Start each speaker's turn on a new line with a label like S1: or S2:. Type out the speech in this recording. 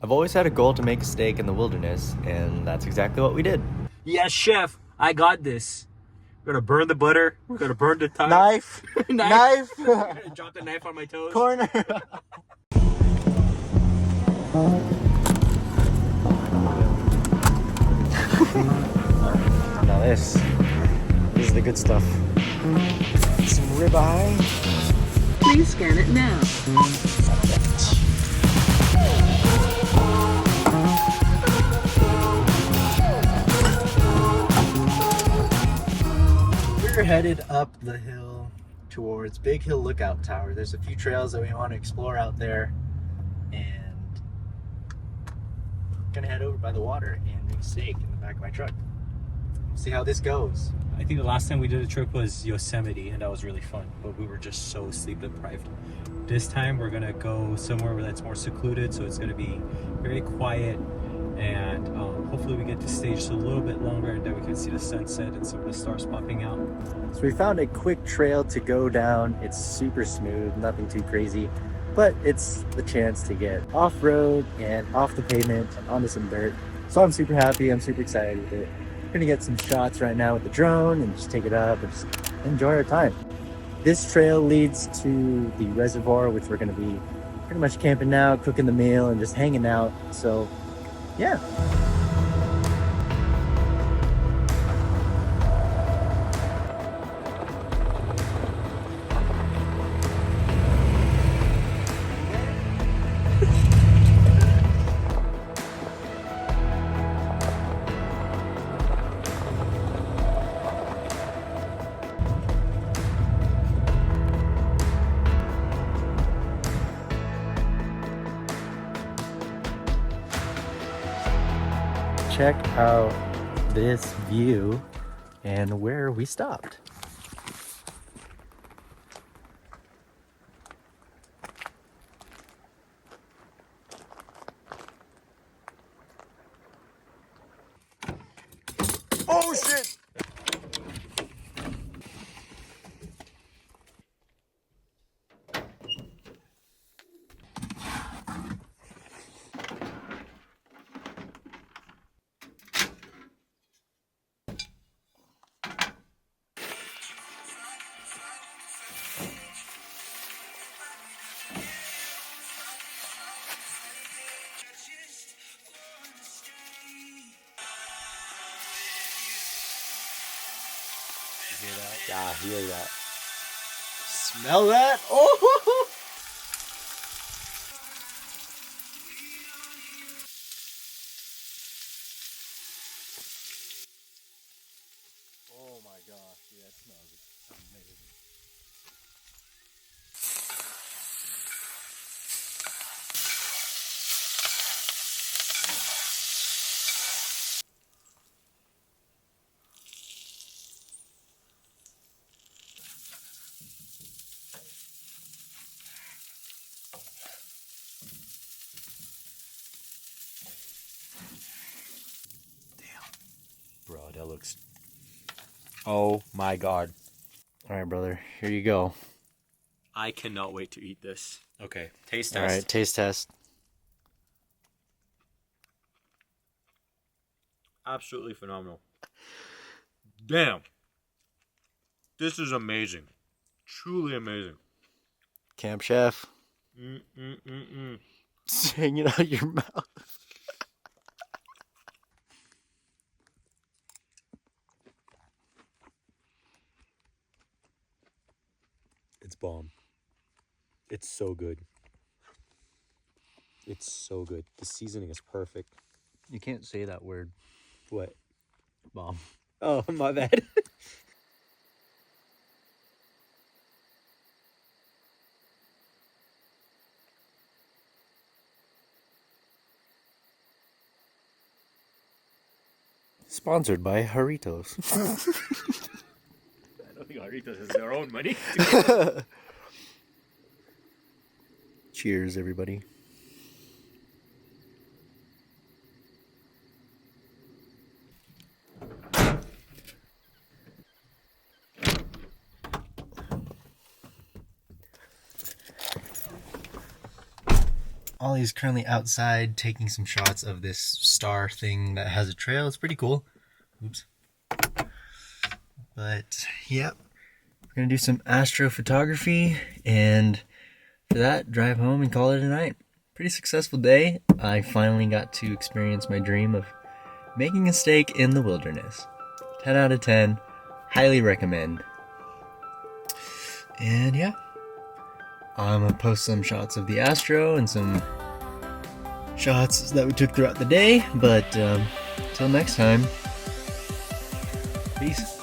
S1: I've always had a goal to make a steak in the wilderness, and that's exactly what we did.
S2: Yes, chef, I got this. We're gonna burn the butter. We're gonna burn the thyme.
S3: Knife. Knife.
S2: I'm gonna drop the knife on my toes.
S3: Corner. Now this is the good stuff. Some ribeye.
S4: Please scan it now.
S3: We're headed up the hill towards Big Hill Lookout Tower. There's a few trails that we want to explore out there, and I'm gonna head over by the water and make a steak in the back of my truck. See how this goes.
S2: I think the last time we did a trip was Yosemite, and that was really fun, but we were just so sleep deprived. This time we're gonna go somewhere where that's more secluded, so it's gonna be very quiet, and hopefully we get to stay just a little bit longer, and then we can see the sunset and some of the stars popping out.
S3: So we found a quick trail to go down. It's super smooth, nothing too crazy, but it's the chance to get off-road and off the pavement and onto some dirt. So I'm super happy, I'm super excited with it. We're gonna get some shots right now with the drone and just take it up and just enjoy our time. This trail leads to the reservoir, which we're gonna be pretty much camping now, cooking the meal and just hanging out. So yeah. Check out this view and where we stopped. Oh shit! Hear that? Yeah, hear that. Smell that? Oh! Oh my gosh, yeah, that smells amazing. Bro, that looks... Oh my god. Alright, brother. Here you go.
S2: I cannot wait to eat this. Okay, taste test.
S3: Alright, taste test.
S2: Absolutely phenomenal. Damn. This is amazing. Truly amazing.
S3: Camp chef. It's hanging out your mouth.
S2: It's bomb. It's so good. It's so good. The seasoning is perfect.
S3: You can't say that word.
S2: What?
S3: Bomb.
S2: Oh, my bad.
S3: Sponsored by Doritos.
S2: I don't think Doritos has their own money.
S3: Cheers, everybody. Ollie's currently outside taking some shots of this star thing that has a trail. It's pretty cool. Oops. But, yep. We're gonna do some astrophotography, and for that, drive home and call it a night. Pretty successful day. I finally got to experience my dream of making a steak in the wilderness. 10 out of 10. Highly recommend. And yeah, I'm gonna post some shots of the Astro and some shots that we took throughout the day. But until next time, peace.